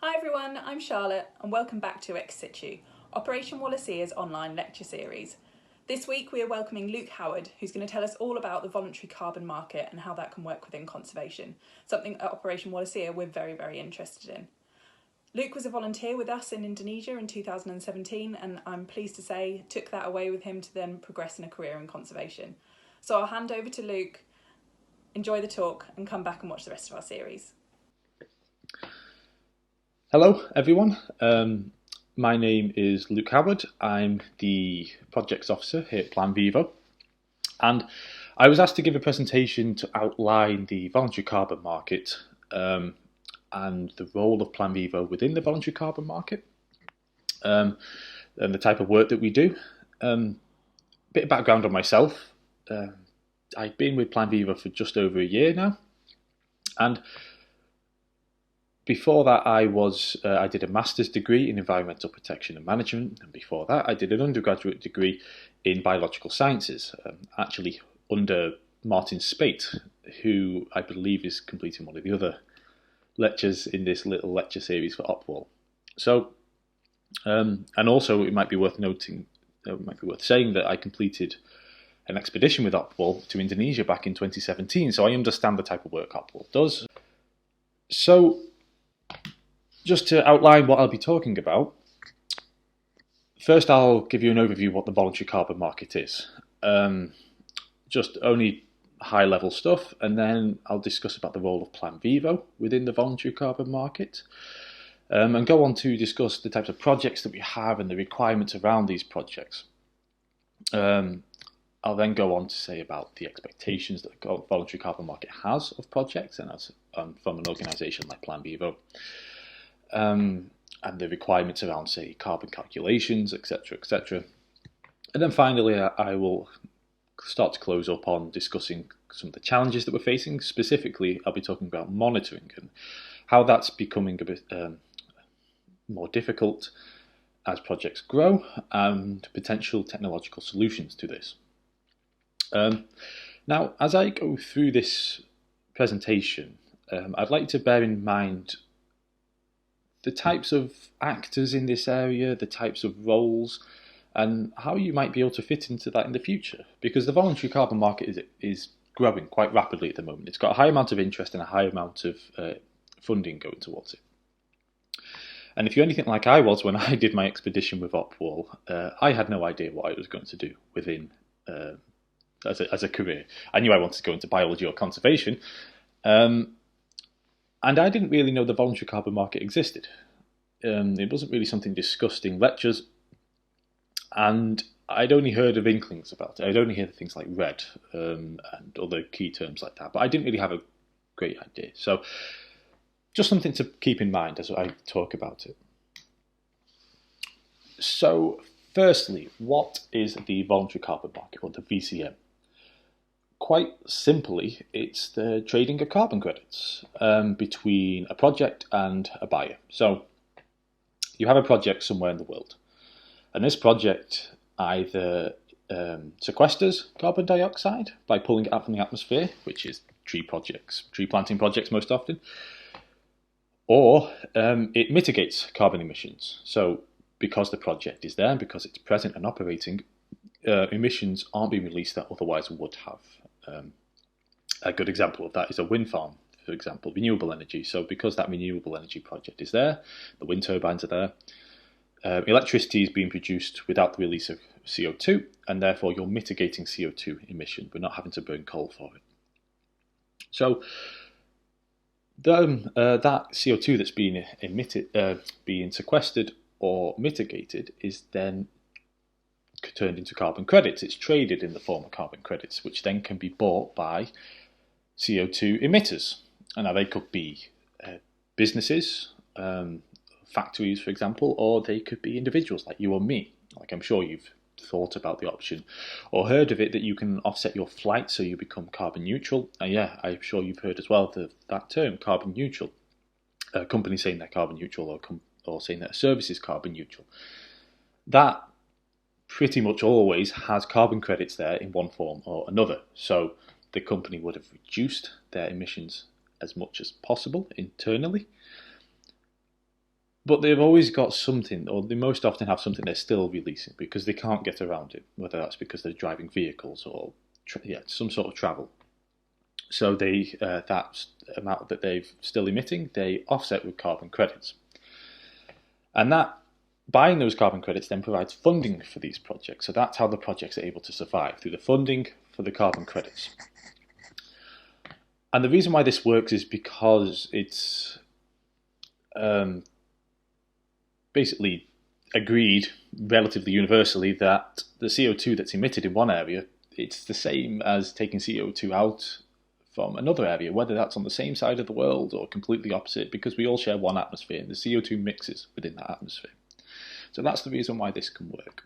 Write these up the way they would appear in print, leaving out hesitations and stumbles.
Hi everyone, I'm Charlotte and welcome back to Situ, Operation Wallacea's online lecture series. This week we are welcoming Luke Howard, who's going to tell us all about the voluntary carbon market and how that can work within conservation, something at Operation Wallacea we're very interested in. Luke was a volunteer with us in Indonesia in 2017 and I'm pleased to say took that away with him to then progress in a career in conservation. So I'll hand over to Luke, enjoy the talk and come back and watch the rest of our series. Hello everyone, my name is Luke Howard. I'm the projects officer here at Plan Vivo, and I was asked to give a presentation to outline the voluntary carbon market and the role of Plan Vivo within the voluntary carbon market and the type of work that we do. Bit of background on myself. I've been with Plan Vivo for just over a year now, and before that, I did a master's degree in environmental protection and management, and before that, I did an undergraduate degree in biological sciences, actually under Martin Spate, who I believe is completing one of the other lectures in this little lecture series for Opwall. So, and also it might be worth saying that I completed an expedition with Opwall to Indonesia back in 2017, so I understand the type of work Opwall does. So, just to outline what I'll be talking about, first I'll give you an overview of what the voluntary carbon market is. Just only high level stuff, and then I'll discuss about the role of Plan Vivo within the voluntary carbon market, and go on to discuss the types of projects that we have and the requirements around these projects. I'll then go on to say about the expectations that the voluntary carbon market has of projects, and as from an organisation like Plan Vivo. And the requirements around, say, carbon calculations, etc. And then finally, I will start to close up on discussing some of the challenges that we're facing. Specifically, I'll be talking about monitoring and how that's becoming a bit more difficult as projects grow, and potential technological solutions to this. Now, as I go through this presentation, I'd like to bear in mind the types of actors in this area, the types of roles, and how you might be able to fit into that in the future. Because the voluntary carbon market is growing quite rapidly at the moment. It's got a high amount of interest and a high amount of funding going towards it. And if you're anything like I was when I did my expedition with Opwall, I had no idea what I was going to do within as a career. I knew I wanted to go into biology or conservation, and I didn't really know the voluntary carbon market existed. It wasn't really something discussed in lectures, and I'd only heard of inklings about it. I'd only heard of things like RED and other key terms like that, but I didn't really have a great idea. So just something to keep in mind as I talk about it. So firstly, what is the voluntary carbon market, or the VCM? Quite simply, it's the trading of carbon credits between a project and a buyer. So you have a project somewhere in the world, and this project either sequesters carbon dioxide by pulling it out from the atmosphere, which is tree planting projects most often, or it mitigates carbon emissions. So because the project is there and because it's present and operating, emissions aren't being released that otherwise would have. A good example of that is a wind farm, for example, renewable energy. So because that renewable energy project is there, the wind turbines are there, electricity is being produced without the release of CO2, and therefore you're mitigating CO2 emission. We're not having to burn coal for it. So that CO2 that's being emitted, being sequestered or mitigated, is then turned into carbon credits. It's traded in the form of carbon credits, which then can be bought by CO2 emitters. And now they could be businesses, factories, for example, or they could be individuals like you or me. Like I'm sure you've thought about the option or heard of it that you can offset your flight so you become carbon neutral. Yeah, I'm sure you've heard as well that term, carbon neutral. Companies saying they're carbon neutral or saying that a service is carbon neutral. That pretty much always has carbon credits there in one form or another. So the company would have reduced their emissions as much as possible internally, But they've always got something, or they most often have something they're still releasing because they can't get around it, whether that's because they're driving vehicles or some sort of travel. So that amount that they've still emitting, they offset with carbon credits. And that buying those carbon credits then provides funding for these projects. So that's how the projects are able to survive, through the funding for the carbon credits. And the reason why this works is because it's basically agreed relatively universally that the CO2 that's emitted in one area, it's the same as taking CO2 out from another area, whether that's on the same side of the world or completely opposite, because we all share one atmosphere and the CO2 mixes within that atmosphere. So that's the reason why this can work.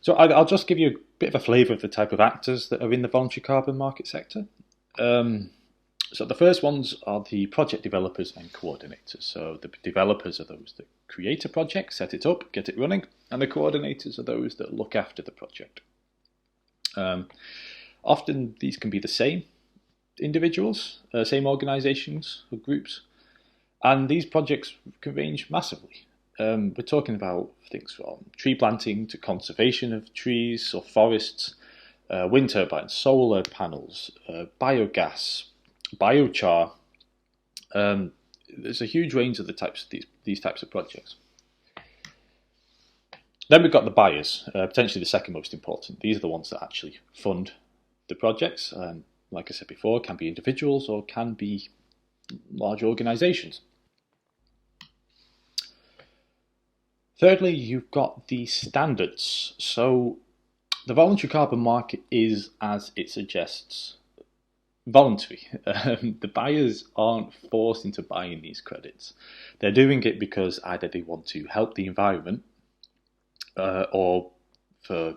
So I'll just give you a bit of a flavour of the type of actors that are in the voluntary carbon market sector. So the first ones are the project developers and coordinators. So the developers are those that create a project, set it up, get it running, and the coordinators are those that look after the project. Often these can be the same individuals, same organisations or groups, and these projects can range massively. We're talking about things from tree planting to conservation of trees or forests, wind turbines, solar panels, biogas, biochar. There's a huge range of these types of projects. Then we've got the buyers, potentially the second most important. These are the ones that actually fund the projects. Like I said before, can be individuals or can be large organisations. Thirdly, you've got the standards. So the voluntary carbon market is, as it suggests, voluntary. The buyers aren't forced into buying these credits. They're doing it because either they want to help the environment or for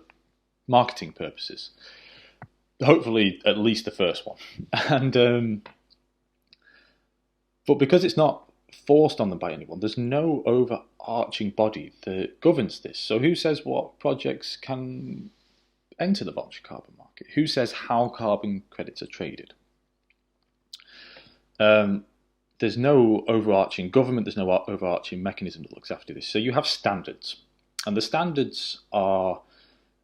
marketing purposes. Hopefully, at least the first one. But because it's not forced on them by anyone, there's no overarching body that governs this. So who says what projects can enter the voluntary carbon market? Who says how carbon credits are traded? There's no overarching government, there's no overarching mechanism that looks after this. So you have standards. And the standards are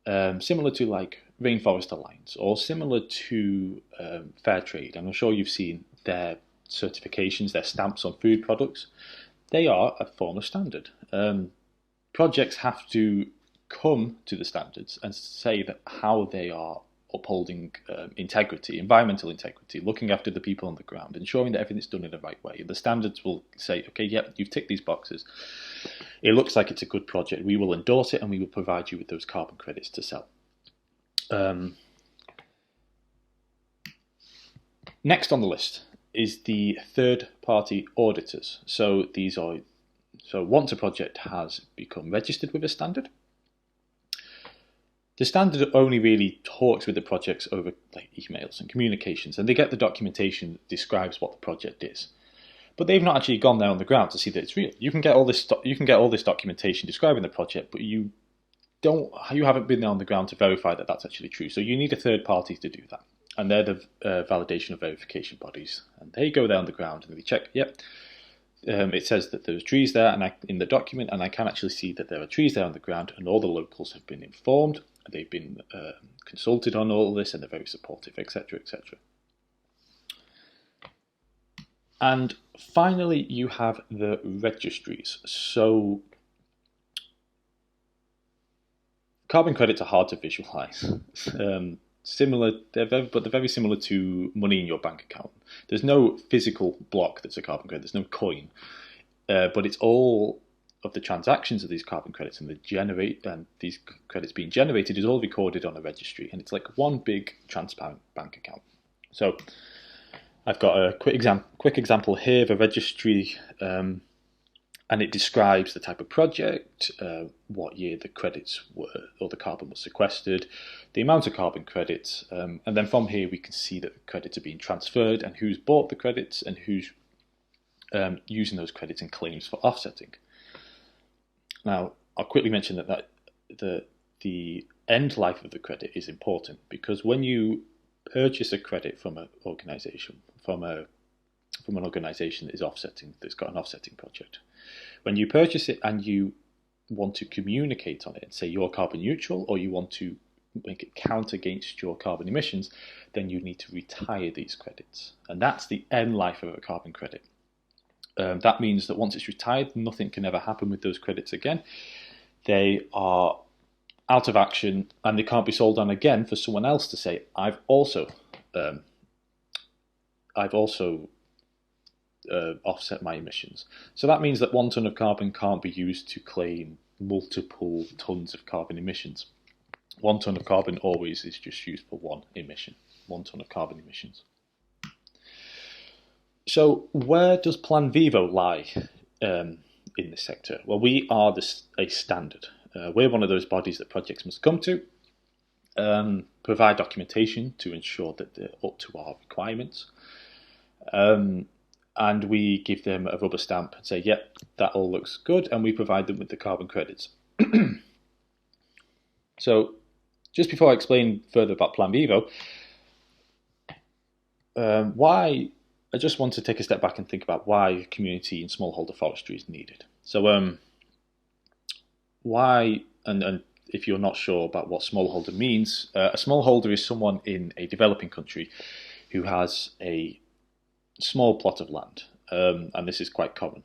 similar to like Rainforest Alliance or similar to Fair Trade. And I'm sure you've seen their certifications, their stamps on food products. They are a form of standard. Projects have to come to the standards and say that how they are upholding integrity, environmental integrity, looking after the people on the ground, ensuring that everything's done in the right way. The standards will say, okay, yep, you've ticked these boxes. It looks like it's a good project. We will endorse it and we will provide you with those carbon credits to sell. Next on the list is the third-party auditors. So once a project has become registered with a standard, the standard only really talks with the projects over like emails and communications, and they get the documentation that describes what the project is. But they've not actually gone there on the ground to see that it's real. You can get all this documentation describing the project, but you haven't been there on the ground to verify that that's actually true. So you need a third party to do that, and they're the validation of verification bodies, and they go there on the ground and they check. Yep. It says that there's trees there, and in the document, and I can actually see that there are trees there on the ground, and all the locals have been informed. They've been consulted on all of this, and they're very supportive, etc., etc. And finally, you have the registries. So carbon credits are hard to visualize. They're very similar to money in your bank account. There's no physical block that's a carbon credit. There's no coin, but it's all of the transactions of these carbon credits and these credits being generated is all recorded on a registry, and it's like one big transparent bank account. So I've got a quick example here of a registry, and it describes the type of project, what year the credits were, or the carbon was sequestered, the amount of carbon credits, and then from here we can see that the credits are being transferred and who's bought the credits and who's using those credits in claims for offsetting. Now, I'll quickly mention that the end life of the credit is important, because when you purchase a credit from an organisation, from a from an organisation that's got an offsetting project. When you purchase it and you want to communicate on it and say you're carbon neutral, or you want to make it count against your carbon emissions, then you need to retire these credits. And that's the end life of a carbon credit. That means that once it's retired, nothing can ever happen with those credits again. They are out of action, and they can't be sold on again for someone else to say, I've also offset my emissions. So that means that 1 tonne of carbon can't be used to claim multiple tonnes of carbon emissions. 1 tonne of carbon always is just used for one emission, 1 tonne of carbon emissions. So where does Plan Vivo lie in this sector? Well, we are a standard. We're one of those bodies that projects must come to, provide documentation to ensure that they're up to our requirements, and we give them a rubber stamp and say, yep, that all looks good, and we provide them with the carbon credits. So just before I explain further about Plan Vivo, I just want to take a step back and think about why community and smallholder forestry is needed. So why, and if you're not sure about what smallholder means, a smallholder is someone in a developing country who has a small plot of land, and this is quite common.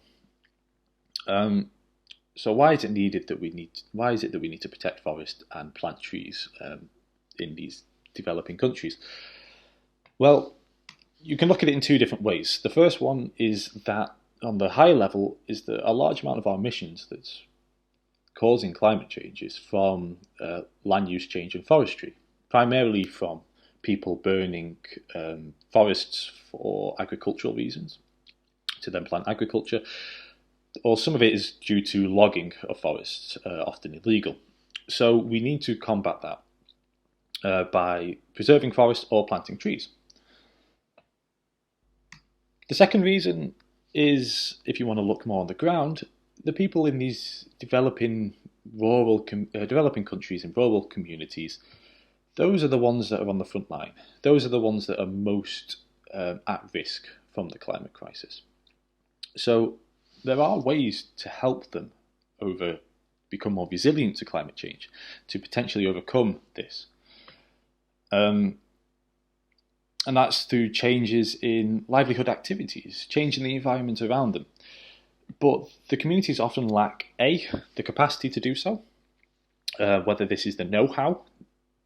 So why is it that we need to protect forest and plant trees in these developing countries? Well, you can look at it in two different ways. The first one is that on the high level is that a large amount of our emissions that's causing climate change is from land use change and forestry, primarily from people burning forests for agricultural reasons to then plant agriculture, or some of it is due to logging of forests, often illegal. So we need to combat that by preserving forests or planting trees. The second reason is, if you want to look more on the ground, the people in these developing countries and rural communities, those are the ones that are on the front line. Those are the ones that are most at risk from the climate crisis. So there are ways to help them become more resilient to climate change, to potentially overcome this. And that's through changes in livelihood activities, changing the environment around them. But the communities often lack the capacity to do so, whether this is the know-how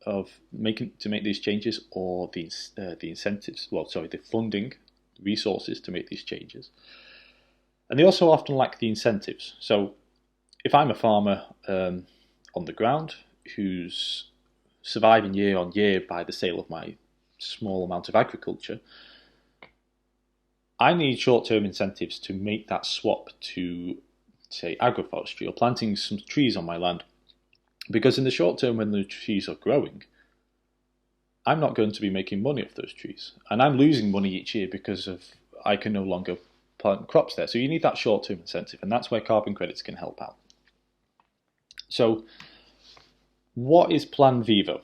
to make these changes, or the incentives, the funding resources to make these changes. And they also often lack the incentives. So if I'm a farmer on the ground who's surviving year on year by the sale of my small amount of agriculture, I need short-term incentives to make that swap to, say, agroforestry or planting some trees on my land. Because in the short term, when the trees are growing, I'm not going to be making money off those trees. And I'm losing money each year because I can no longer plant crops there. So you need that short-term incentive, and that's where carbon credits can help out. So what is Plan Vivo?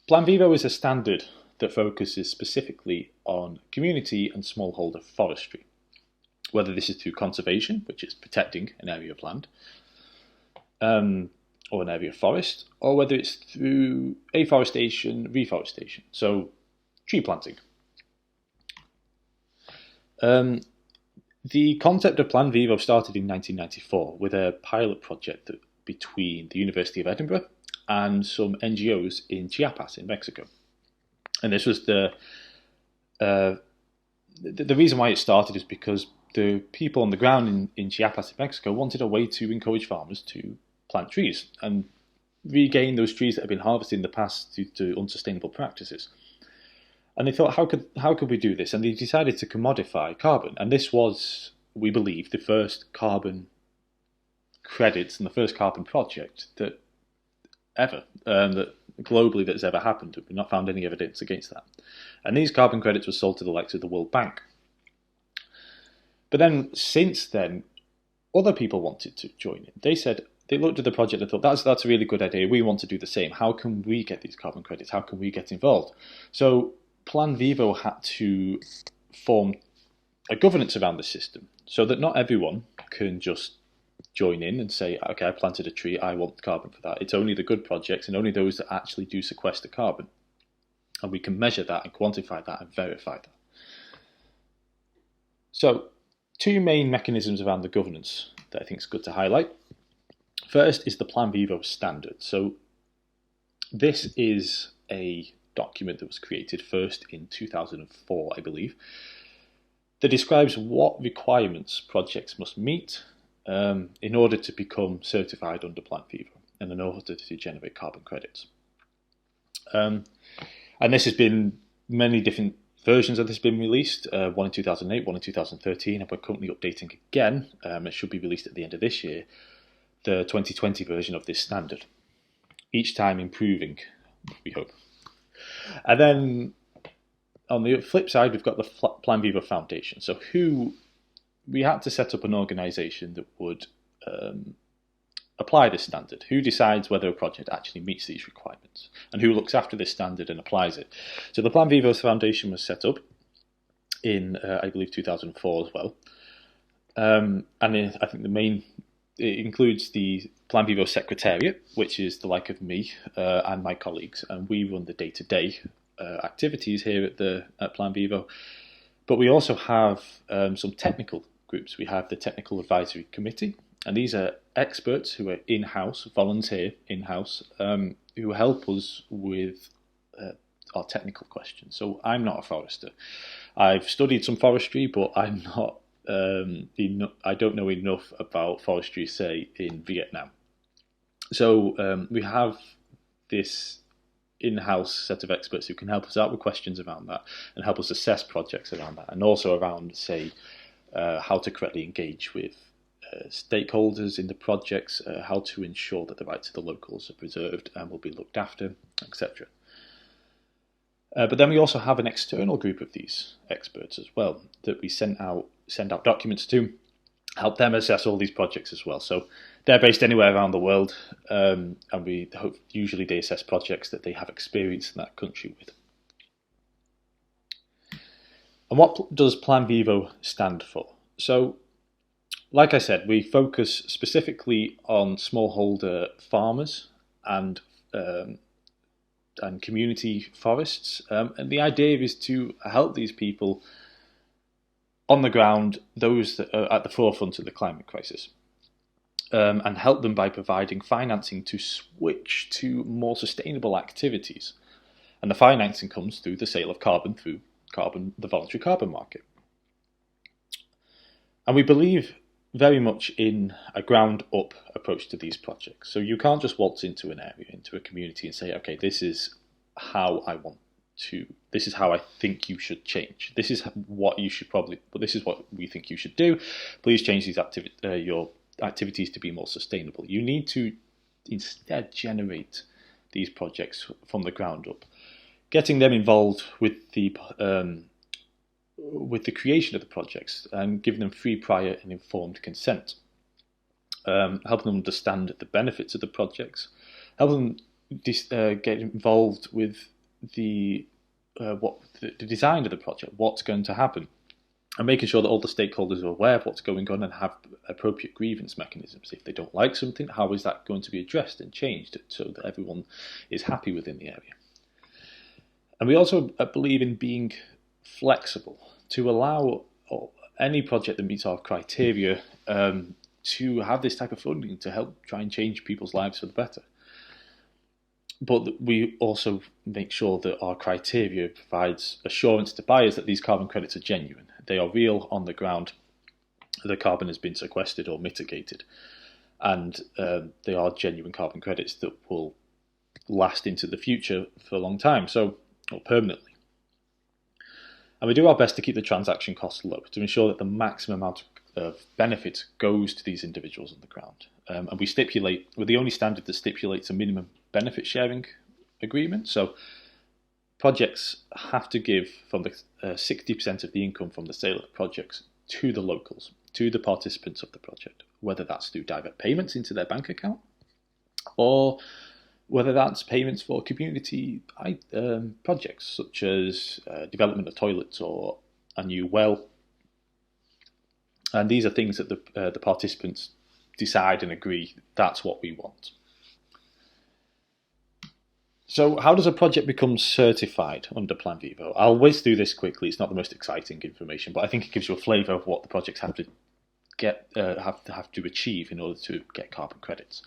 Plan Vivo is a standard that focuses specifically on community and smallholder forestry, whether this is through conservation, which is protecting an area of land, or an area of forest, or whether it's through afforestation, reforestation, so tree planting. The concept of Plan Vivo started in 1994 with a pilot project between the University of Edinburgh and some NGOs in Chiapas in Mexico. And this was the reason why it started is because the people on the ground in Chiapas in Mexico wanted a way to encourage farmers to plant trees and regain those trees that have been harvested in the past due to unsustainable practices. And they thought, how could we do this? And they decided to commodify carbon. And this was, we believe, the first carbon credits and the first carbon project that globally that's ever happened. We've not found any evidence against that. And these carbon credits were sold to the likes of the World Bank. But then, since then, other people wanted to join in. They looked at the project and thought, that's a really good idea. We want to do the same. How can we get these carbon credits? How can we get involved? So Plan Vivo had to form a governance around the system so that not everyone can just join in and say, okay, I planted a tree, I want carbon for that. It's only the good projects and only those that actually do sequester carbon. And we can measure that and quantify that and verify that. So, two main mechanisms around the governance that I think is good to highlight. First is the Plan Vivo standard. So, this is a document that was created first in 2004, I believe, that describes what requirements projects must meet in order to become certified under Plan Vivo and in order to generate carbon credits. And this has been many different versions of this have been released, one in 2008, one in 2013, and we're currently updating again. It should be released at the end of this year, the 2020 version of this standard, each time improving, we hope. And then on the flip side, we've got the Plan Vivo Foundation. So we had to set up an organisation that would apply this standard. Who decides whether a project actually meets these requirements, and who looks after this standard and applies it? So the Plan Vivo Foundation was set up in, I believe, 2004 as well. And I think it includes the Plan Vivo Secretariat, which is the like of me and my colleagues, and we run the day-to-day activities here at Plan Vivo. But we also have some technical groups. We have the Technical Advisory Committee, and these are experts who are in-house, volunteer in-house, who help us with our technical questions. So I'm not a forester. I've studied some forestry, but I'm not. I don't know enough about forestry, say, in Vietnam. So we have this in-house set of experts who can help us out with questions around that and help us assess projects around that, and also around, say, how to correctly engage with stakeholders in the projects, how to ensure that the rights of the locals are preserved and will be looked after, etc. But then we also have an external group of these experts as well that we send out documents to, help them assess all these projects as well. So they're based anywhere around the world, and we hope usually they assess projects that they have experience in that country with. And what does Plan Vivo stand for? So, like I said, we focus specifically on smallholder farmers and community forests, and the idea is to help these people on the ground, those that are at the forefront of the climate crisis, and help them by providing financing to switch to more sustainable activities. And the financing comes through the sale of carbon through the Voluntary Carbon Market. And we believe very much in a ground-up approach to these projects. So you can't just waltz into an area, into a community and say, okay, this is how I think you should change. This is what you should this is what we think you should do. Please change these your activities to be more sustainable. You need to instead generate these projects from the ground up, getting them involved with the creation of the projects and giving them free, prior and informed consent, helping them understand the benefits of the projects, helping them get involved with the design of the project, what's going to happen, and making sure that all the stakeholders are aware of what's going on and have appropriate grievance mechanisms. If they don't like something, how is that going to be addressed and changed so that everyone is happy within the area? And we also believe in being flexible to allow any project that meets our criteria to have this type of funding to help try and change people's lives for the better. But we also make sure that our criteria provides assurance to buyers that these carbon credits are genuine. They are real on the ground. The carbon has been sequestered or mitigated. And they are genuine carbon credits that will last into the future for a long time, or permanently. And we do our best to keep the transaction costs low, to ensure that the maximum amount of benefit goes to these individuals on the ground. And we're the only standard that stipulates a minimum benefit sharing agreement. So projects have to give from the 60% of the income from the sale of the projects to the locals, to the participants of the project, whether that's through direct payments into their bank account or whether that's payments for community projects such as development of toilets or a new well. And these are things that the participants decide and agree that's what we want. So how does a project become certified under Plan Vivo? I'll whiz through this quickly. It's not the most exciting information, but I think it gives you a flavour of what the projects have to have to achieve in order to get carbon credits.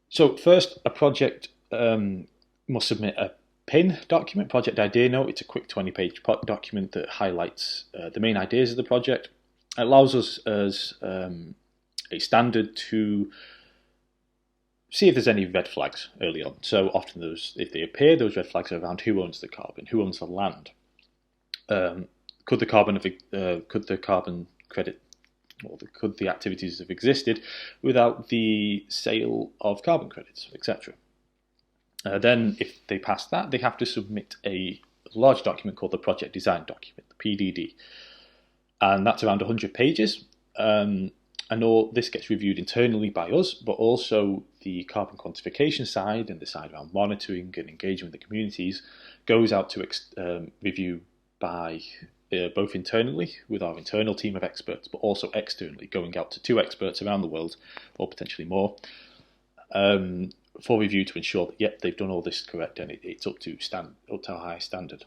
So first, a project must submit a PIN document, project idea note. It's a quick 20-page document that highlights the main ideas of the project. It allows us as a standard to see if there's any red flags early on. So often if they appear, those red flags are around who owns the carbon, who owns the land. Could the carbon credit, or could the activities have existed without the sale of carbon credits, etc. Then if they pass that, they have to submit a large document called the project design document, the PDD. And that's around 100 pages. And all this gets reviewed internally by us, but also the carbon quantification side and the side around monitoring and engagement with the communities goes out to review by both internally with our internal team of experts, but also externally, going out to 2 experts around the world, or potentially more, for review to ensure that, yep, they've done all this correct and it's up to a high standard.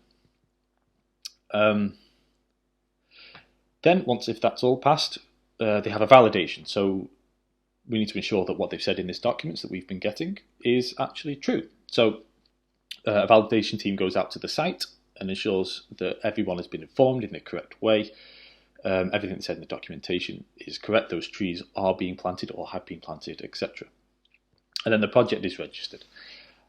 Then, if that's all passed, they have a validation. So we need to ensure that what they've said in this documents that we've been getting is actually true. So a validation team goes out to the site and ensures that everyone has been informed in the correct way. Everything that's said in the documentation is correct. Those trees are being planted or have been planted, etc. And then the project is registered.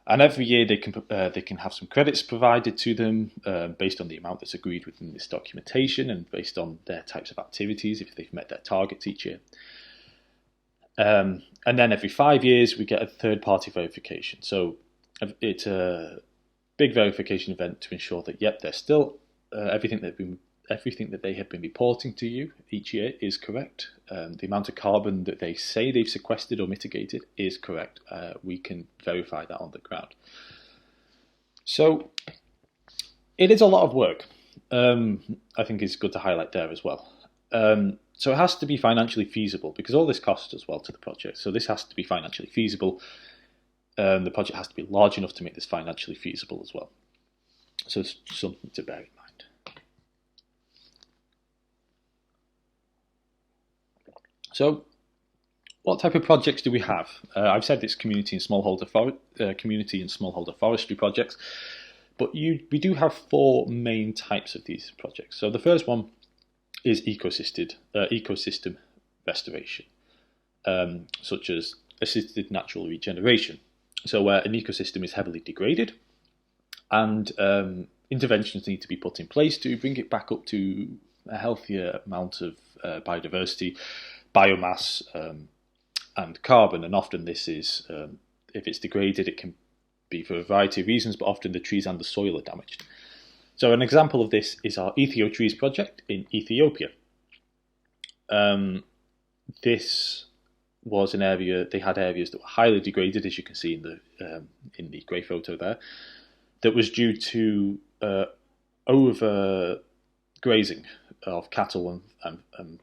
And every year they can have some credits provided to them based on the amount that's agreed within this documentation and based on their types of activities, if they've met their targets each year. And then every 5 years we get a third-party verification. So it's a big verification event to ensure that, yep, they're still everything that they have been reporting to you each year is correct. The amount of carbon that they say they've sequestered or mitigated is correct. We can verify that on the ground. So it is a lot of work. I think it's good to highlight there as well. So it has to be financially feasible because all this costs as well to the project. So this has to be financially feasible. The project has to be large enough to make this financially feasible as well. So it's something to bear in mind. So, what type of projects do we have? I've said it's community and smallholder forestry projects, but we do have 4 main types of these projects. So the first one is ecosystem restoration, such as assisted natural regeneration. So where an ecosystem is heavily degraded, and interventions need to be put in place to bring it back up to a healthier amount of biodiversity, biomass, and carbon. And often this is, if it's degraded, it can be for a variety of reasons, but often the trees and the soil are damaged. So an example of this is our Ethio Trees project in Ethiopia. This was an area, they had areas that were highly degraded, as you can see in the grey photo there, that was due to over grazing of cattle and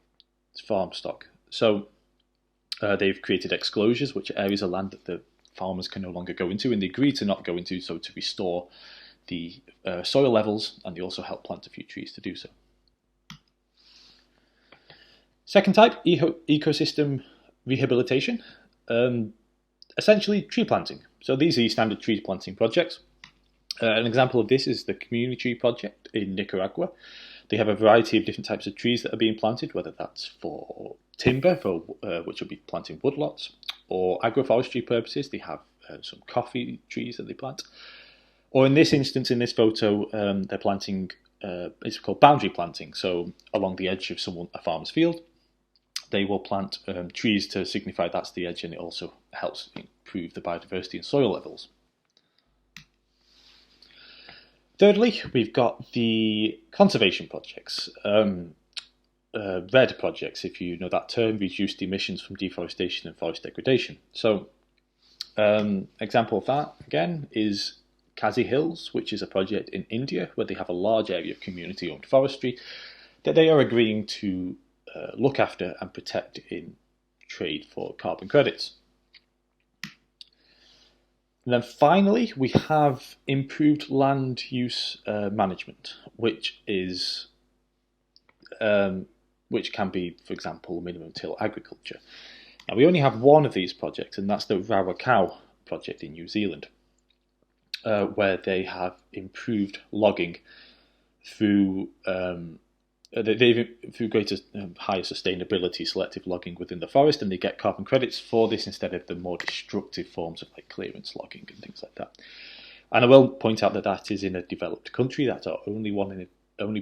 farm stock. So they've created exclosures, which are areas of land that the farmers can no longer go into, and they agreed to not go into, so to restore the soil levels, and they also help plant a few trees to do so. Second type, ecosystem rehabilitation, essentially tree planting. So these are your standard tree planting projects. An example of this is the Community Tree Project in Nicaragua. They have a variety of different types of trees that are being planted, whether that's for timber, which will be planting woodlots, or agroforestry purposes. They have some coffee trees that they plant. Or in this instance, in this photo, they're planting, it's called boundary planting. So along the edge of a farmer's field, they will plant trees to signify that's the edge, and it also helps improve the biodiversity and soil levels. Thirdly, we've got the conservation projects, RED projects, if you know that term, reduced emissions from deforestation and forest degradation. So Example of that, again, is Khasi Hills, which is a project in India where they have a large area of community-owned forestry that they are agreeing to look after and protect in trade for carbon credits. And then finally, we have improved land use management, which can be, for example, minimum till agriculture. Now, we only have one of these projects, and that's the Rawakau project in New Zealand, where they have improved logging through greater, higher sustainability selective logging within the forest, and they get carbon credits for this instead of the more destructive forms of like clearance logging and things like that. And I will point out that that is in a developed country. That's our only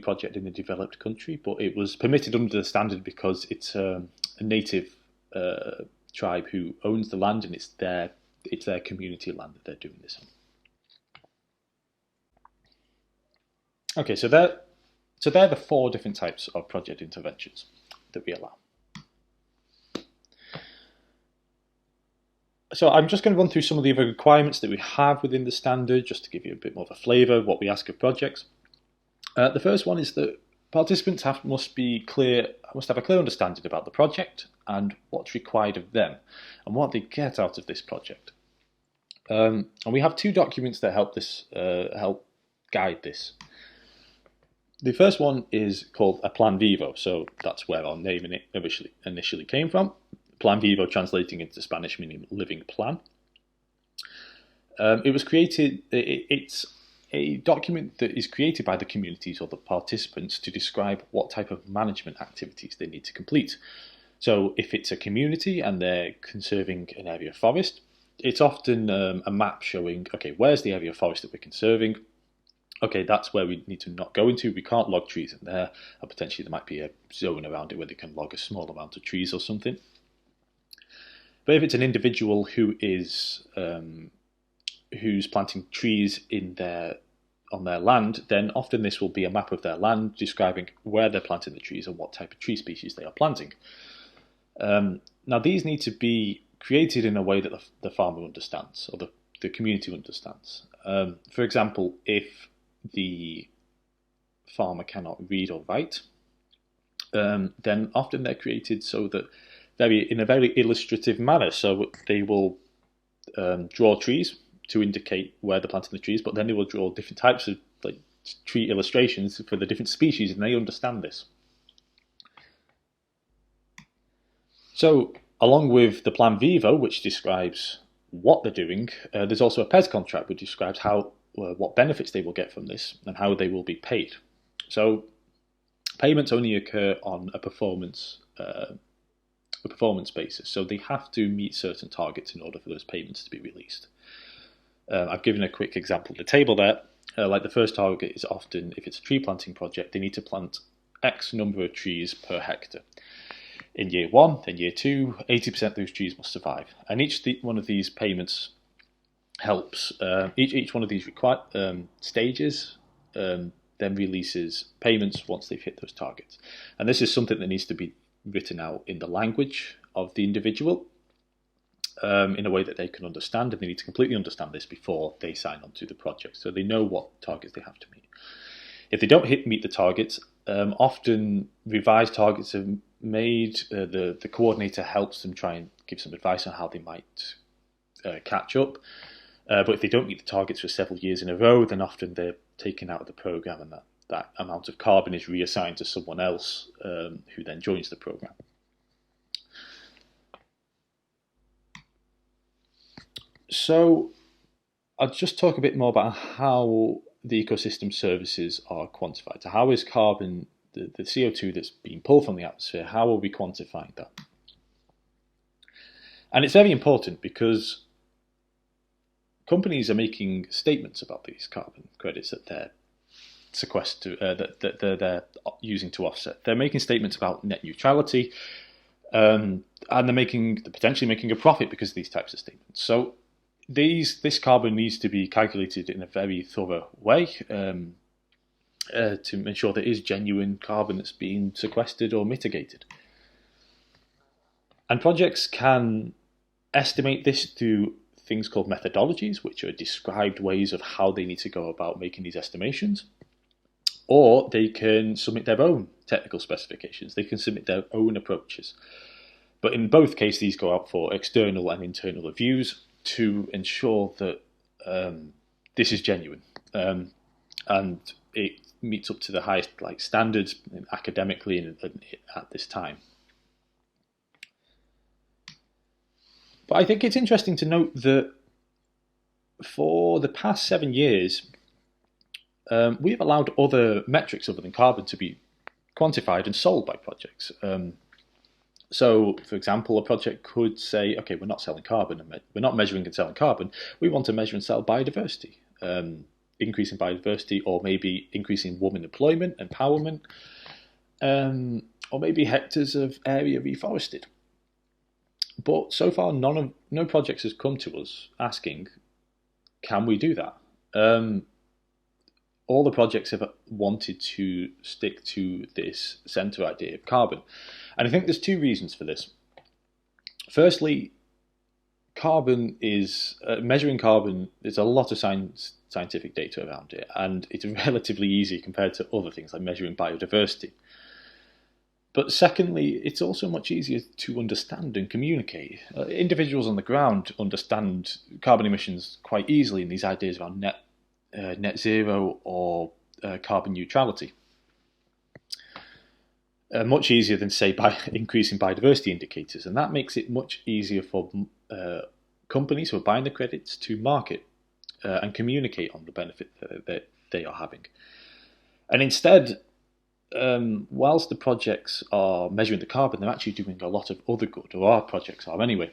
project in a developed country, but it was permitted under the standard because it's a native tribe who owns the land, and it's their community land that they're doing this on. Okay, so they're the 4 different types of project interventions that we allow. So I'm just going to run through some of the other requirements that we have within the standard, just to give you a bit more of a flavour of what we ask of projects. The first one is that participants must have a clear understanding about the project and what's required of them and what they get out of this project. And we have 2 documents that help guide this. The first one is called a Plan Vivo, so that's where our name initially came from. Plan Vivo translating into Spanish meaning living plan. It was created. It's a document that is created by the communities or the participants to describe what type of management activities they need to complete. So if it's a community and they're conserving an area of forest, it's often a map showing, okay, where's the area of forest that we're conserving? Okay, that's where we need to not go into. We can't log trees in there, and potentially there might be a zone around it where they can log a small amount of trees or something. But if it's an individual who's planting trees on their land, then often this will be a map of their land describing where they're planting the trees and what type of tree species they are planting. Now, these need to be created in a way that the farmer understands, or the community understands. For example, if the farmer cannot read or write, then often they're created so that in a very illustrative manner. So they will draw trees to indicate where they're planting the trees, but then they will draw different types of tree illustrations for the different species, and they understand this. So along with the Plan Vivo, which describes what they're doing, there's also a PES contract which describes what benefits they will get from this and how they will be paid. So payments only occur on a performance basis, so they have to meet certain targets in order for those payments to be released. I've given a quick example of the table there. Like the first target is often, if it's a tree planting project, they need to plant X number of trees per hectare. In year 1, then year 2, 80% of those trees must survive. And each one of these payments helps, each one of these stages then releases payments once they've hit those targets. And this is something that needs to be written out in the language of the individual in a way that they can understand, and they need to completely understand this before they sign on to the project, so they know what targets they have to meet. If they don't meet the targets, often revised targets are made. The coordinator helps them try and give some advice on how they might catch up. But if they don't meet the targets for several years in a row, then often they're taken out of the program, and that amount of carbon is reassigned to someone else who then joins the program. So I'll just talk a bit more about how the ecosystem services are quantified. So how is carbon, the CO2 that's being pulled from the atmosphere, how are we quantifying that? And it's very important because companies are making statements about these carbon credits that they're that they're using to offset. They're making statements about net neutrality, and they're potentially making a profit because of these types of statements. So this carbon needs to be calculated in a very thorough way to ensure there is genuine carbon that's being sequestered or mitigated. And projects can estimate this through things called methodologies, which are described ways of how they need to go about making these estimations, or they can submit their own technical specifications. They can submit their own approaches. But in both cases, these go out for external and internal reviews to ensure that this is genuine and it meets up to the highest standards academically and at this time. But I think it's interesting to note that for the past 7 years, we've allowed other metrics other than carbon to be quantified and sold by projects. So, for example, a project could say, okay, we're not selling carbon, and we're not measuring and selling carbon. We want to measure and sell biodiversity, increasing biodiversity, or maybe increasing women employment, empowerment, or maybe hectares of area reforested. But so far, no projects has come to us asking, can we do that? All the projects have wanted to stick to this centre idea of carbon. And I think there's 2 reasons for this. Firstly, carbon is, measuring carbon, there's a lot of scientific data around it, and it's relatively easy compared to other things like measuring biodiversity. But secondly, it's also much easier to understand and communicate. Individuals on the ground understand carbon emissions quite easily, and these ideas around net zero or carbon neutrality. Much easier than, say, by increasing biodiversity indicators, and that makes it much easier for companies who are buying the credits to market and communicate on the benefit that they are having. And instead, whilst the projects are measuring the carbon, they're actually doing a lot of other good, or our projects are anyway.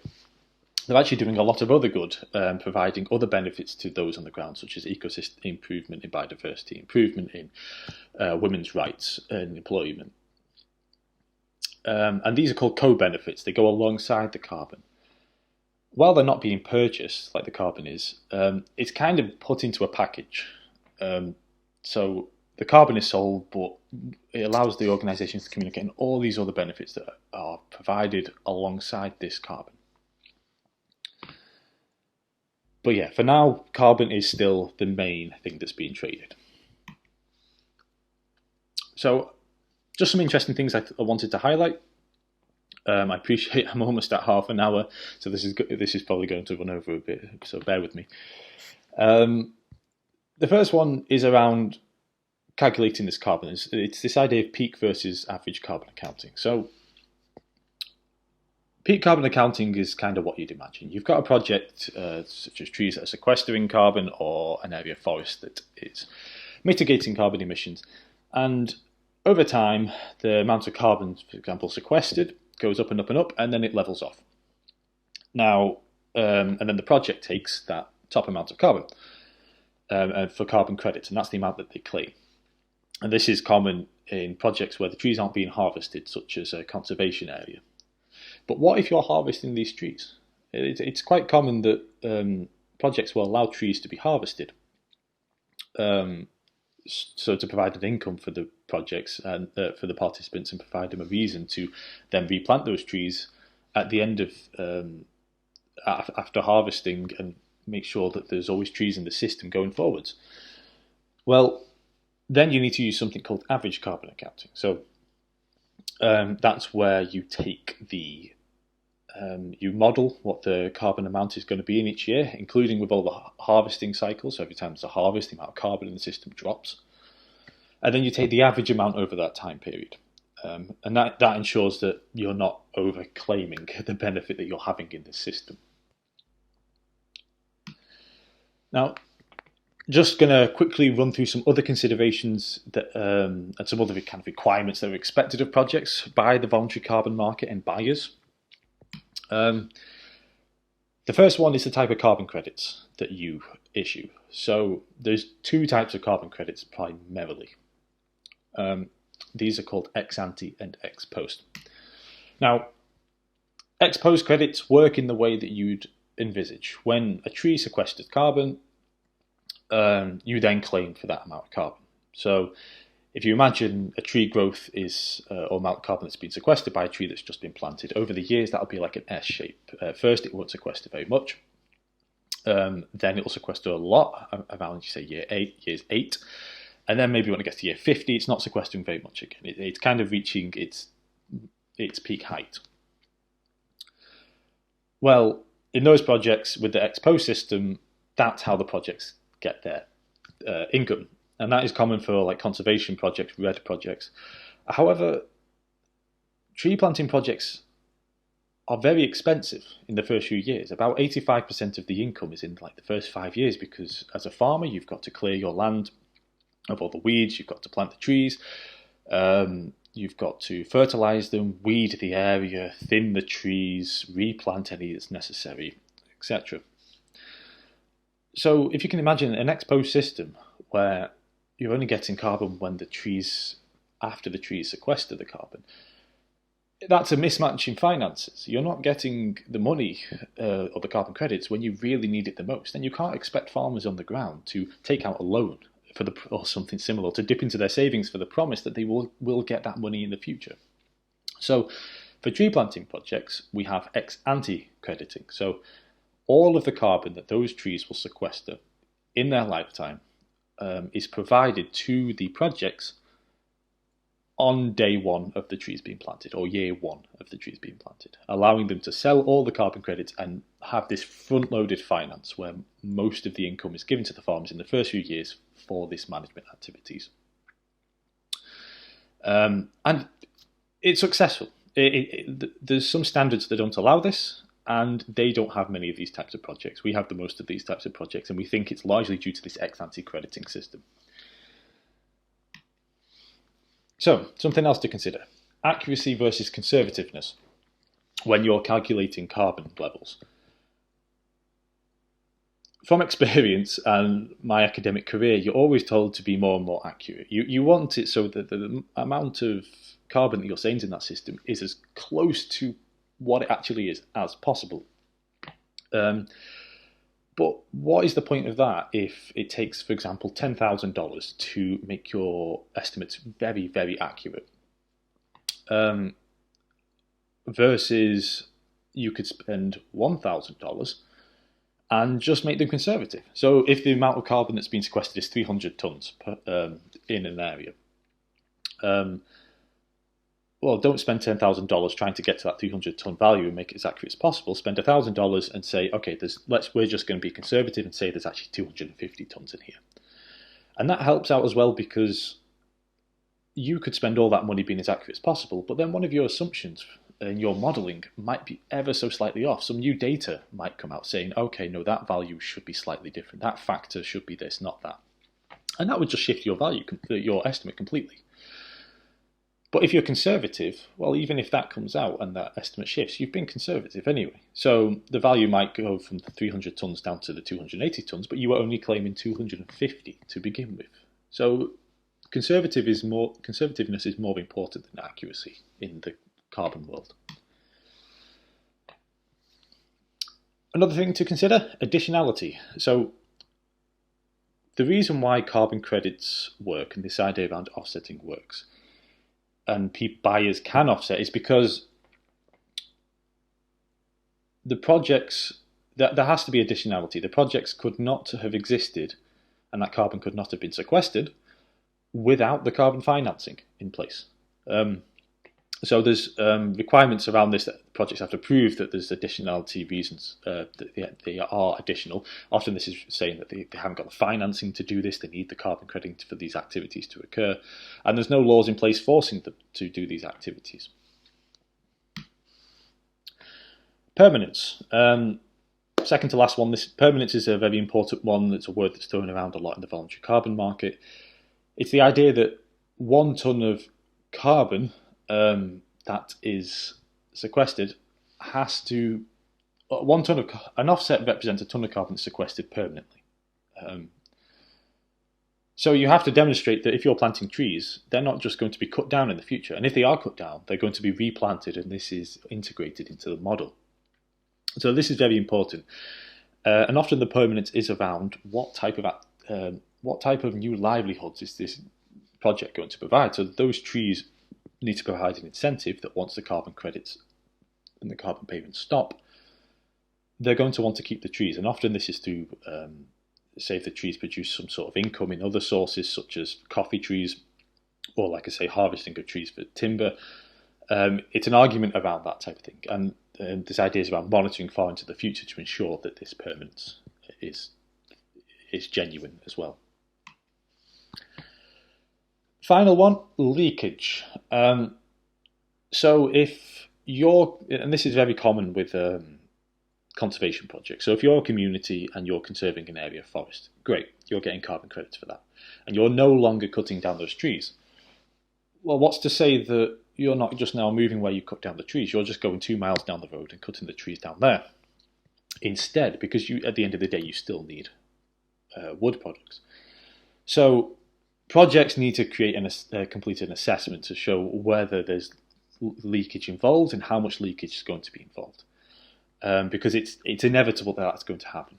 They're actually doing a lot of other good, providing other benefits to those on the ground, such as ecosystem improvement in biodiversity, improvement in women's rights and employment. And these are called co-benefits. They go alongside the carbon. While they're not being purchased like the carbon is, it's kind of put into a package. So the carbon is sold, but it allows the organisations to communicate on all these other benefits that are provided alongside this carbon. But yeah, for now, carbon is still the main thing that's being traded. So, just some interesting things I wanted to highlight. I appreciate I'm almost at half an hour, so this is probably going to run over a bit, so bear with me. The first one is around calculating this carbon. It's this idea of peak versus average carbon accounting. So, peak carbon accounting is kind of what you'd imagine. You've got a project such as trees that are sequestering carbon, or an area of forest that is mitigating carbon emissions, and over time, the amount of carbon, for example, sequestered goes up and up and up, and then it levels off. Now, and then the project takes that top amount of carbon for carbon credits, and that's the amount that they claim. And this is common in projects where the trees aren't being harvested, such as a conservation area. But what if you're harvesting these trees? It's quite common that projects will allow trees to be harvested. So to provide an income for the projects and for the participants, and provide them a reason to then replant those trees at the end of after harvesting, and make sure that there's always trees in the system going forwards. Well, then you need to use something called average carbon accounting. So that's where you take you model what the carbon amount is going to be in each year, including with all the harvesting cycles. So every time there's a harvest, the amount of carbon in the system drops. And then you take the average amount over that time period. And that ensures that you're not over-claiming the benefit that you're having in this system. Now, just going to quickly run through some other considerations that, and some other kind of requirements that are expected of projects by the voluntary carbon market and buyers. The first one is the type of carbon credits that you issue. So there's 2 types of carbon credits primarily. These are called ex ante and ex post. Now, ex post credits work in the way that you'd envisage. When a tree sequesters carbon, you then claim for that amount of carbon. So if you imagine a tree growth is, or amount of carbon that's been sequestered by a tree that's just been planted, over the years that'll be like an S shape. At first it won't sequester very much, then it'll sequester a lot around, you say, years 8. And then maybe when it gets to year 50, it's not sequestering very much again. It's kind of reaching its peak height. Well, in those projects with the ex post system, that's how the projects get their income. And that is common for like conservation projects, RED projects. However, tree planting projects are very expensive in the first few years. About 85% of the income is in like the first 5 years, because as a farmer, you've got to clear your land of all the weeds, you've got to plant the trees, you've got to fertilize them, weed the area, thin the trees, replant any that's necessary, etc. So if you can imagine an ex post system where you're only getting carbon when the trees, after the trees sequester the carbon, that's a mismatch in finances. You're not getting the money or the carbon credits when you really need it the most. And you can't expect farmers on the ground to take out a loan or something similar, to dip into their savings for the promise that they will get that money in the future. So for tree planting projects, we have ex ante crediting. So all of the carbon that those trees will sequester in their lifetime is provided to the projects on day 1 of the trees being planted, or year 1 of the trees being planted, allowing them to sell all the carbon credits and have this front-loaded finance where most of the income is given to the farmers in the first few years for this management activities. And it's successful. There's some standards that don't allow this, and they don't have many of these types of projects. We have the most of these types of projects, and we think it's largely due to this ex-ante crediting system. So, something else to consider. Accuracy versus conservativeness when you're calculating carbon levels. From experience and my academic career, you're always told to be more and more accurate. You want it so that the amount of carbon that you're saying in that system is as close to what it actually is as possible. But what is the point of that if it takes, for example, $10,000 to make your estimates very, very accurate? Versus you could spend $1,000 and just make them conservative. So if the amount of carbon that's been sequestered is 300 tons in an area, well, don't spend $10,000 trying to get to that 300-ton value and make it as accurate as possible. Spend $1,000 and say, okay, we're just going to be conservative and say there's actually 250 tons in here. And that helps out as well, because you could spend all that money being as accurate as possible, but then one of your assumptions in your modelling might be ever so slightly off. Some new data might come out saying, okay, no, that value should be slightly different. That factor should be this, not that. And that would just shift your value, your estimate completely. But if you're conservative, well, even if that comes out and that estimate shifts, you've been conservative anyway. So the value might go from the 300 tons down to the 280 tons, but you were only claiming 250 to begin with. So conservativeness is more important than accuracy in the carbon world. Another thing to consider, additionality. So the reason why carbon credits work and this idea around offsetting works, and buyers can offset, is because the projects, there has to be additionality. The projects could not have existed and that carbon could not have been sequestered without the carbon financing in place. So there's requirements around this that projects have to prove that there's additionality reasons, that they are additional. Often this is saying that they haven't got the financing to do this, they need the carbon credit for these activities to occur, and there's no laws in place forcing them to do these activities. Permanence. Second to last one, this permanence is a very important one. It's a word that's thrown around a lot in the voluntary carbon market. It's the idea that 1 ton of carbon that is sequestered has to, 1 ton of, an offset represents a ton of carbon sequestered permanently. So you have to demonstrate that if you're planting trees, they're not just going to be cut down in the future. And if they are cut down, they're going to be replanted, and this is integrated into the model. So this is very important. And often the permanence is around what type of new livelihoods is this project going to provide. So those trees need to provide an incentive that once the carbon credits and the carbon payments stop, they're going to want to keep the trees, and often this is to say if the trees produce some sort of income in other sources, such as coffee trees, or like I say, harvesting of trees for timber. It's an argument around that type of thing, and there's ideas around monitoring far into the future to ensure that this permanence is genuine as well. Final one, leakage. So if you're, and this is very common with conservation projects, so if you're a community and you're conserving an area of forest, great, you're getting carbon credits for that, and you're no longer cutting down those trees. Well, what's to say that you're not just now moving where you cut down the trees, you're just going 2 miles down the road and cutting the trees down there instead, because you, at the end of the day, you still need wood products. So projects need to create complete an assessment to show whether there's leakage involved and how much leakage is going to be involved, because it's inevitable that that's going to happen.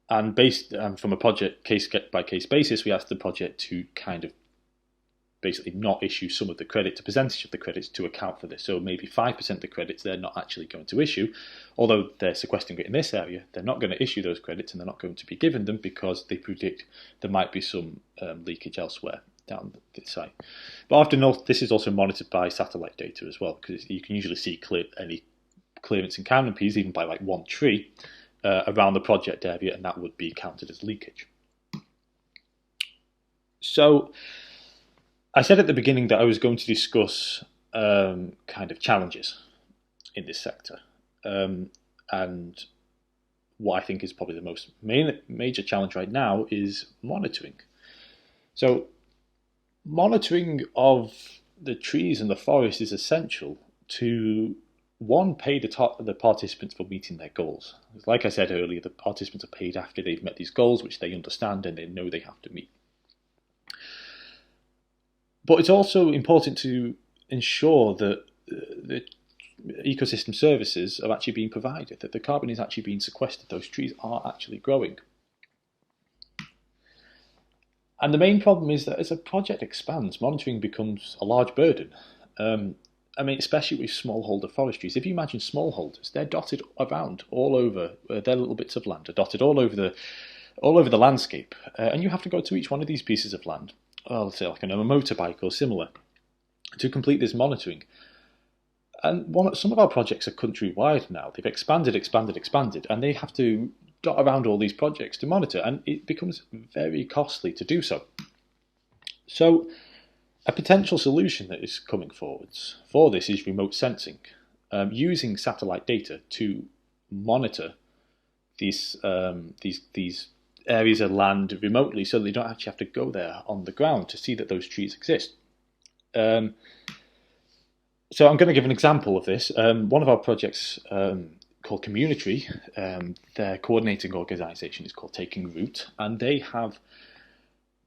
And based from a project case by case basis, we asked the project to kind of basically not issue some of the credit, a percentage of the credits to account for this. So maybe 5% of the credits they're not actually going to issue, although they're sequestering it in this area, they're not going to issue those credits and they're not going to be given them because they predict there might be some leakage elsewhere down the site. But often this is also monitored by satellite data as well, because you can usually see any clearance in canopies, even by like one tree, around the project area, and that would be counted as leakage. So I said at the beginning that I was going to discuss kind of challenges in this sector, and what I think is probably the most major challenge right now is monitoring. So monitoring of the trees and the forest is essential to, one, pay the participants for meeting their goals. Like I said earlier, the participants are paid after they've met these goals, which they understand and they know they have to meet. But it's also important to ensure that the ecosystem services are actually being provided, that the carbon is actually being sequestered, those trees are actually growing. And the main problem is that as a project expands, monitoring becomes a large burden. I mean, especially with smallholder forestries. If you imagine smallholders, they're dotted around all over, their little bits of land are dotted all over the landscape, and you have to go to each one of these pieces of land, let's say like on a motorbike or similar, to complete this monitoring. And some of our projects are countrywide now. They've expanded, and they have to dot around all these projects to monitor, and it becomes very costly to do so. So a potential solution that is coming forwards for this is remote sensing, using satellite data to monitor these areas of land remotely, so they don't actually have to go there on the ground to see that those trees exist. So I'm going to give an example of this. One of our projects called Community, their coordinating organisation is called Taking Root, and they have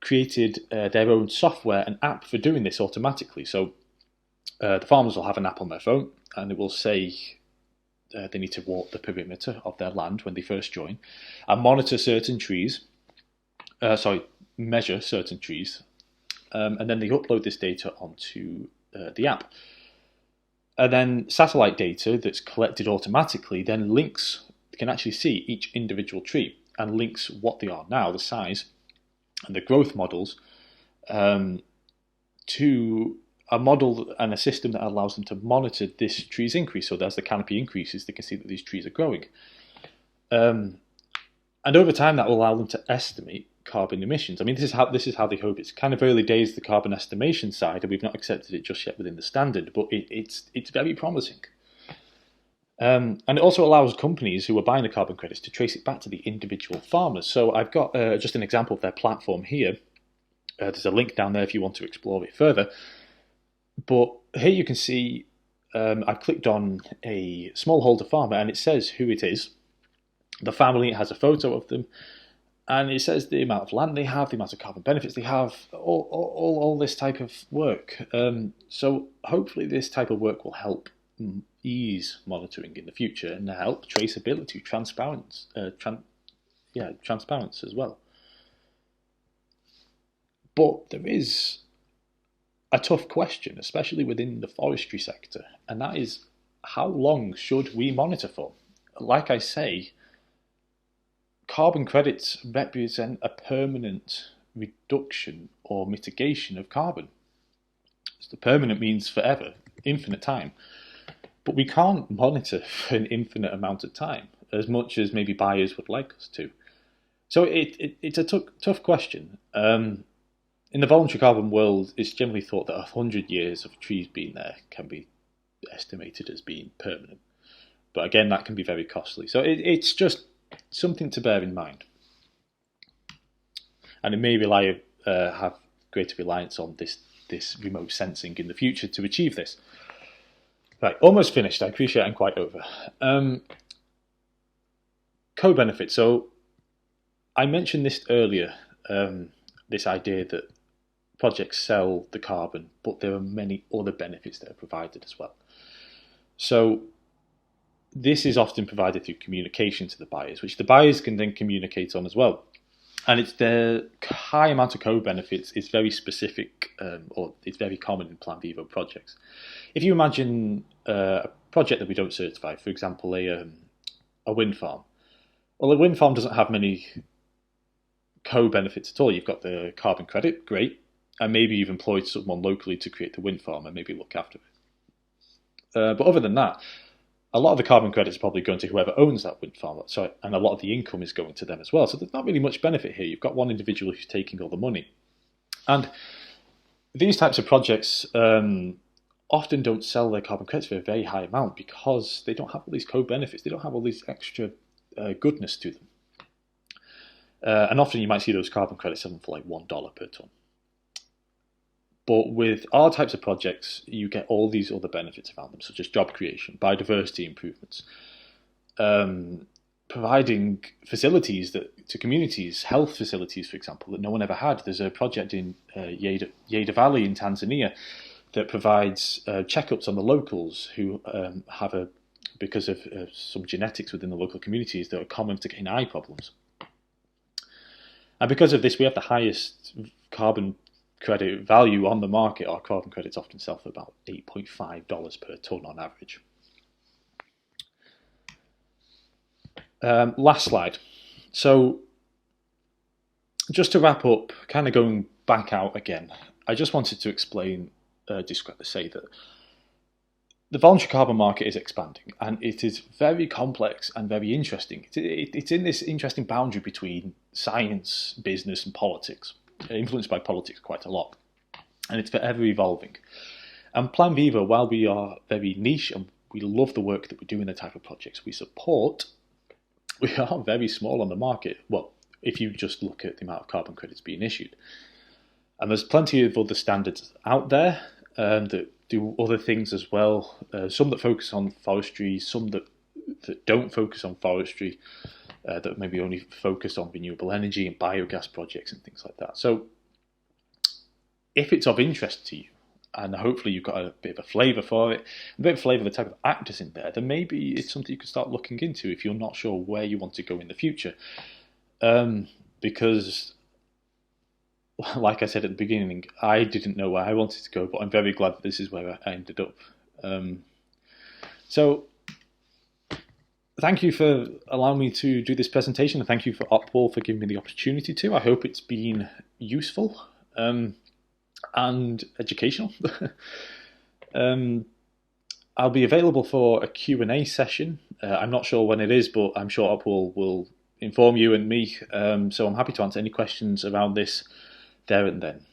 created their own software and app for doing this automatically. So the farmers will have an app on their phone, and it will say they need to walk the perimeter of their land when they first join, and monitor certain trees, measure certain trees, and then they upload this data onto the app. And then satellite data that's collected automatically then can actually see each individual tree and links what they are now, the size and the growth models, to a model and a system that allows them to monitor this tree's increase. So as the canopy increases, they can see that these trees are growing. And over time, that will allow them to estimate carbon emissions. I mean, this is how they hope. It's kind of early days, the carbon estimation side, and we've not accepted it just yet within the standard, but it's very promising. And it also allows companies who are buying the carbon credits to trace it back to the individual farmers. So I've got just an example of their platform here. There's a link down there if you want to explore it further. But here you can see I've clicked on a smallholder farmer, and it says who it is, the family. It has a photo of them, and it says the amount of land they have, the amount of carbon benefits they have, all this type of work. So hopefully this type of work will help ease monitoring in the future and help traceability, transparency as well. But there is a tough question, especially within the forestry sector, and that is how long should we monitor for? Like I say, carbon credits represent a permanent reduction or mitigation of carbon. So the permanent means forever, infinite time. But we can't monitor for an infinite amount of time, as much as maybe buyers would like us to. So it's a tough question. In the voluntary carbon world, it's generally thought that 100 years of trees being there can be estimated as being permanent. But again, that can be very costly. So it's just something to bear in mind. And it may have greater reliance on this remote sensing in the future to achieve this. Right, almost finished. I appreciate I'm quite over. Co-benefit. So I mentioned this earlier, this idea that projects sell the carbon, but there are many other benefits that are provided as well. So this is often provided through communication to the buyers, which the buyers can then communicate on as well. And it's the high amount of co-benefits is very specific, or it's very common in Plan Vivo projects. If you imagine a project that we don't certify, for example, a wind farm. Well, a wind farm doesn't have many co-benefits at all. You've got the carbon credit, great, and maybe you've employed someone locally to create the wind farm and maybe look after it. But other than that, a lot of the carbon credits are probably going to whoever owns that wind farm, and a lot of the income is going to them as well. So there's not really much benefit here. You've got one individual who's taking all the money. And these types of projects often don't sell their carbon credits for a very high amount because they don't have all these co-benefits. They don't have all these extra goodness to them. And often you might see those carbon credits selling for like $1 per tonne. But with our types of projects, you get all these other benefits around them, such as job creation, biodiversity improvements, providing facilities to communities, health facilities, for example, that no one ever had. There's a project in Yeda Valley in Tanzania that provides checkups on the locals who have because of some genetics within the local communities that are common to getting eye problems. And because of this, we have the highest carbon credit value on the market. Our carbon credits often sell for about $8.5 per tonne on average. Last slide. So just to wrap up, kind of going back out again, I just wanted to say that the voluntary carbon market is expanding, and it is very complex and very interesting. It's in this interesting boundary between science, business, and politics, influenced by politics quite a lot, and it's forever evolving. And Plan Vivo, while we are very niche and we love the work that we do in the type of projects we support, we are very small on the market. Well, if you just look at the amount of carbon credits being issued. And there's plenty of other standards out there that do other things as well. Some that focus on forestry, some that don't focus on forestry, that maybe only focus on renewable energy and biogas projects and things like that. So if it's of interest to you, and hopefully you've got a bit of a flavour for it, a bit of a flavour of the type of actors in there, then maybe it's something you could start looking into if you're not sure where you want to go in the future. Because, like I said at the beginning, I didn't know where I wanted to go, but I'm very glad that this is where I ended up. So thank you for allowing me to do this presentation, and thank you for Opwall for giving me the opportunity to. I hope it's been useful and educational. I'll be available for a Q&A session. I'm not sure when it is, but I'm sure Opwall will inform you and me. So I'm happy to answer any questions around this there and then.